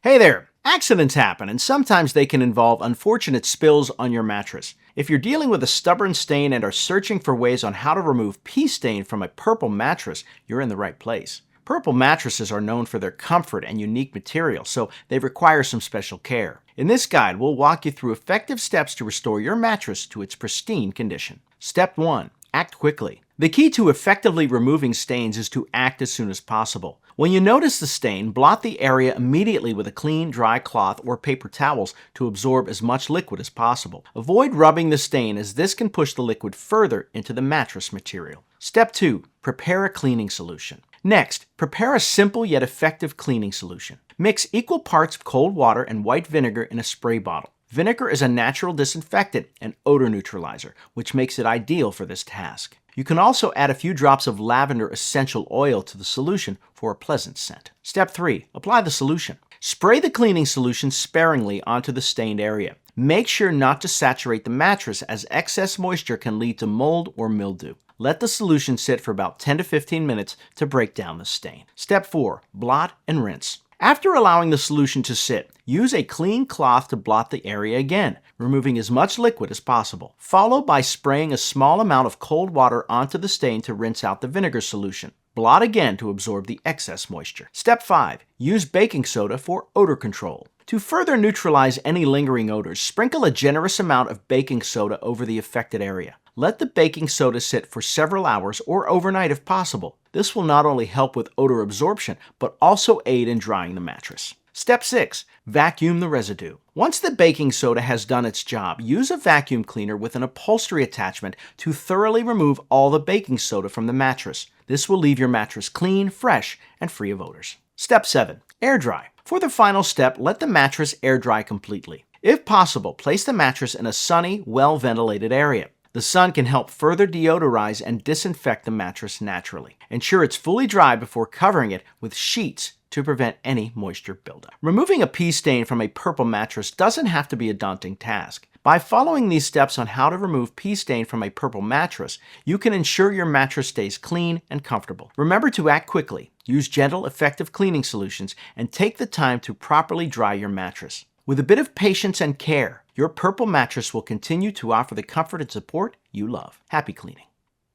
Hey there! Accidents happen, and sometimes they can involve unfortunate spills on your mattress. If you're dealing with a stubborn stain and are searching for ways on how to remove pee stain from a purple mattress, you're in the right place. Purple mattresses are known for their comfort and unique material, so they require some special care. In this guide, we'll walk you through effective steps to restore your mattress to its pristine condition. Step 1. Act quickly. The key to effectively removing stains is to act as soon as possible. When you notice the stain, blot the area immediately with a clean, dry cloth or paper towels to absorb as much liquid as possible. Avoid rubbing the stain, as this can push the liquid further into the mattress material. Step 2. Prepare a cleaning solution. Next, prepare a simple yet effective cleaning solution. Mix equal parts of cold water and white vinegar in a spray bottle. Vinegar is a natural disinfectant and odor neutralizer, which makes it ideal for this task. You can also add a few drops of lavender essential oil to the solution for a pleasant scent. Step 3. Apply the solution. Spray the cleaning solution sparingly onto the stained area. Make sure not to saturate the mattress, as excess moisture can lead to mold or mildew. Let the solution sit for about 10 to 15 minutes to break down the stain. Step 4. Blot and rinse. After allowing the solution to sit, use a clean cloth to blot the area again, removing as much liquid as possible. Follow by spraying a small amount of cold water onto the stain to rinse out the vinegar solution. Blot again to absorb the excess moisture. Step 5. Use baking soda for odor control. To further neutralize any lingering odors, sprinkle a generous amount of baking soda over the affected area. Let the baking soda sit for several hours or overnight if possible. This will not only help with odor absorption, but also aid in drying the mattress. Step 6. Vacuum the residue. Once the baking soda has done its job, use a vacuum cleaner with an upholstery attachment to thoroughly remove all the baking soda from the mattress. This will leave your mattress clean, fresh, and free of odors. Step 7. Air dry. For the final step, let the mattress air dry completely. If possible, place the mattress in a sunny, well-ventilated area. The sun can help further deodorize and disinfect the mattress naturally. Ensure it's fully dry before covering it with sheets to prevent any moisture buildup. Removing a pee stain from a purple mattress doesn't have to be a daunting task. By following these steps on how to remove pee stain from a purple mattress, you can ensure your mattress stays clean and comfortable. Remember to act quickly, use gentle, effective cleaning solutions, and take the time to properly dry your mattress. With a bit of patience and care, your purple mattress will continue to offer the comfort and support you love. Happy cleaning.